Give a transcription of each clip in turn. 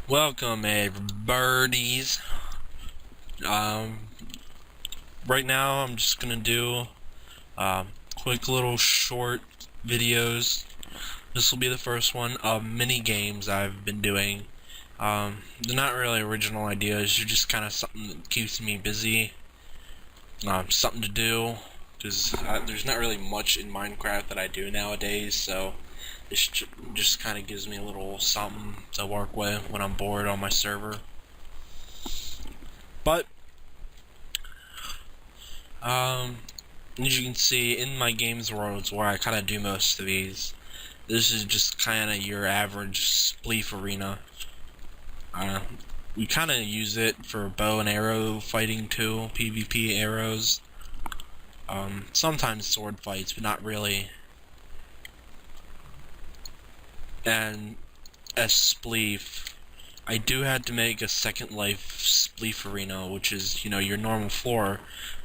Welcome, birdies. Um, right now I'm just gonna do quick little short videos. This will be the first one of mini games I've been doing. They're not really original ideas. They're just kind of something that keeps me busy. Something to do, because there's not really much in Minecraft that I do nowadays. So this just kind of gives me a little something to work with when I'm bored on my server. But as you can see in my games worlds where I kind of do most of these, this is just kind of your average spleef arena. We kind of use it for bow and arrow fighting too, PvP arrows. Sometimes sword fights, but not really. And as spleef, I do have to make a second life spleef arena, which is, your normal floor,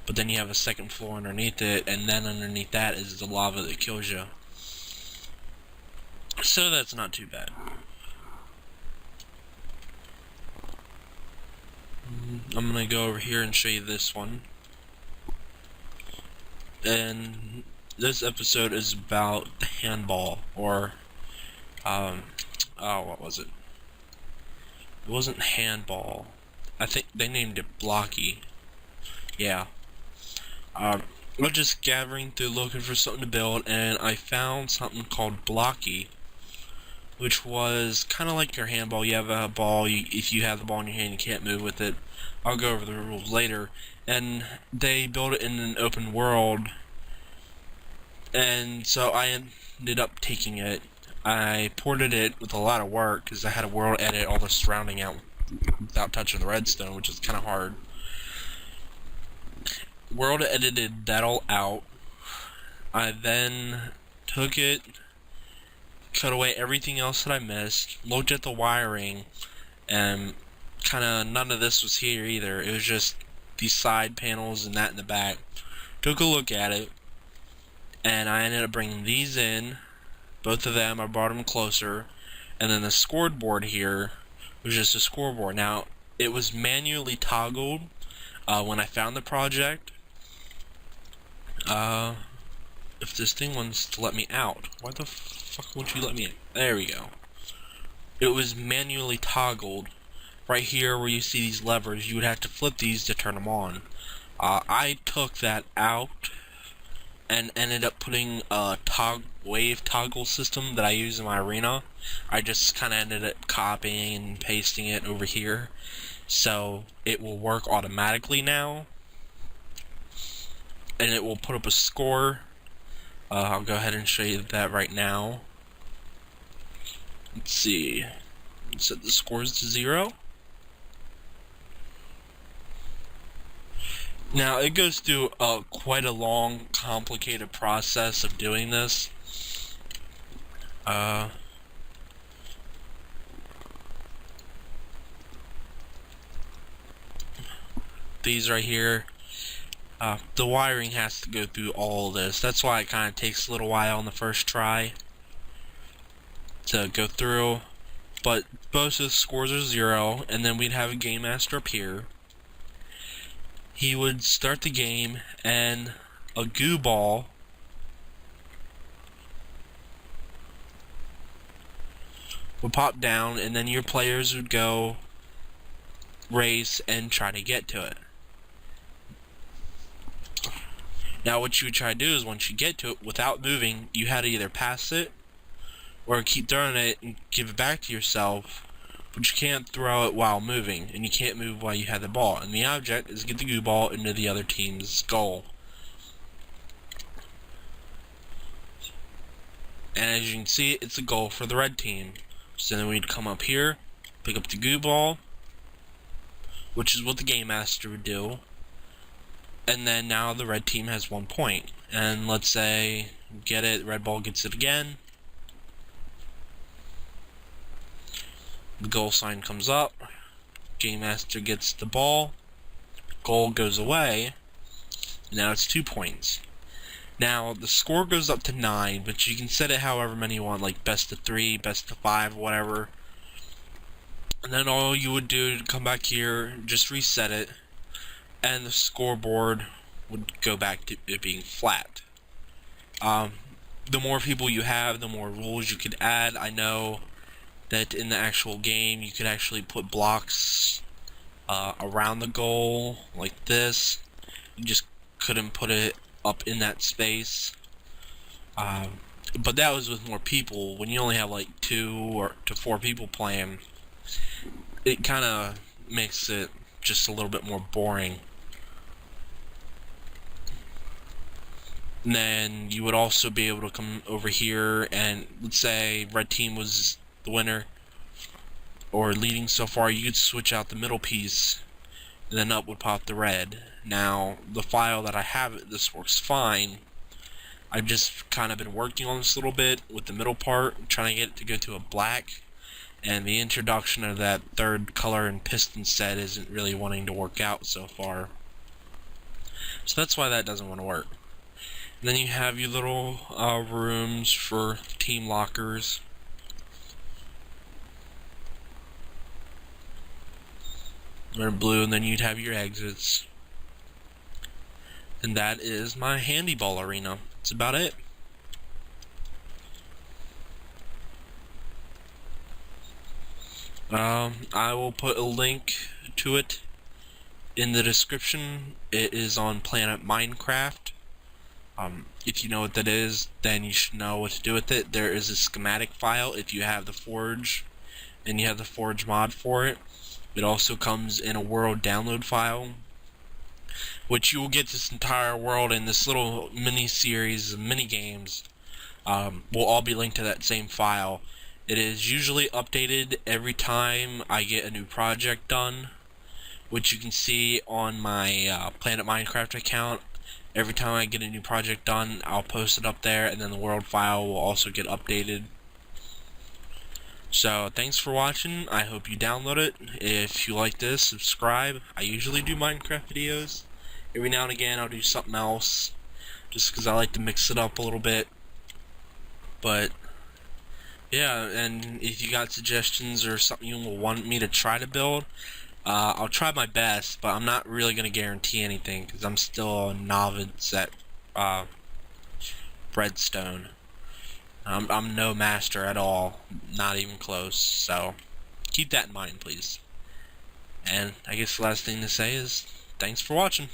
but then you have a second floor underneath it, and then underneath that is the lava that kills you. So that's not too bad. I'm gonna go over here and show you this one. And this episode is about the handball, or what was it? It wasn't handball. I think they named it blocky. Yeah. We're just gathering through looking for something to build, and I found something called blocky, which was kind of like your handball. You have a ball, if you have the ball in your hand, you can't move with it. I'll go over the rules later. And they built it in an open world, and so I ended up taking it. I ported it with a lot of work, because I had a world edit all the surrounding out without touching the redstone, which is kind of hard. World edited that all out. I then took it, cut away everything else that I missed, looked at the wiring, and kinda none of this was here either. It was just these side panels and that in the back. Took a look at it, and I ended up bringing these in. Both of them, I brought them closer, and then the scoreboard here was just a scoreboard. Now, it was manually toggled when I found the project. If this thing wants to let me out, why the fuck won't you let me in? There we go. It was manually toggled. Right here where you see these levers, you would have to flip these to turn them on. I took that out and ended up putting a wave toggle system that I use in my arena. I just kind of ended up copying and pasting it over here, so it will work automatically now, and it will put up a score. I'll go ahead and show you that right now. Let's see. Set the scores to 0. Now, it goes through quite a long, complicated process of doing this. These right here, the wiring has to go through all of this. That's why it kind of takes a little while on the first try to go through. But both of the scores are 0, and then we'd have a game master up here. He would start the game, and a goo ball would pop down, and then your players would go race and try to get to it. Now what you would try to do is, once you get to it, without moving, you had to either pass it or keep throwing it and give it back to yourself. But you can't throw it while moving, and you can't move while you have the ball. And the object is to get the goo ball into the other team's goal. And as you can see, it's a goal for the red team. So then we'd come up here, pick up the goo ball, which is what the game master would do. And then now the red team has 1 point. And let's say, get it, red ball gets it again. The goal sign comes up, Game Master gets the ball, goal goes away, now it's 2 points. Now, the score goes up to 9, but you can set it however many you want, like best of 3, best of 5, whatever. And then all you would do to come back here, just reset it, and the scoreboard would go back to it being flat. The more people you have, the more rules you could add. I know that in the actual game, you could actually put blocks around the goal like this. You just couldn't put it up in that space. But that was with more people. When you only have like 2 or to 4 people playing, it kind of makes it just a little bit more boring. And then you would also be able to come over here and, let's say red team was the winner or leading so far, you could switch out the middle piece and then up would pop the red. Now the file that I have, this works fine. I've just kind of been working on this a little bit with the middle part, trying to get it to go to a black, and the introduction of that third color and piston set isn't really wanting to work out so far. So that's why that doesn't want to work. And then you have your little rooms for team lockers. They're blue, and then you'd have your exits. And that is my handyball arena. That's about it. I will put a link to it in the description. It is on Planet Minecraft. If you know what that is, then you should know what to do with it. There is a schematic file if you have the Forge, and you have the Forge mod for it. It also comes in a world download file, which you will get this entire world and this little mini series of mini games will all be linked to that same file. It is usually updated every time I get a new project done, which you can see on my Planet Minecraft account. Every time I get a new project done, I'll post it up there, and then the world file will also get updated. So thanks for watching. I hope you download it. If you like this, subscribe. I usually do Minecraft videos. Every now and again I'll do something else, just because I like to mix it up a little bit. But yeah, and if you got suggestions or something you want me to try to build, I'll try my best, but I'm not really going to guarantee anything because I'm still a novice at redstone. I'm no master at all, not even close, so keep that in mind, please. And I guess the last thing to say is thanks for watching.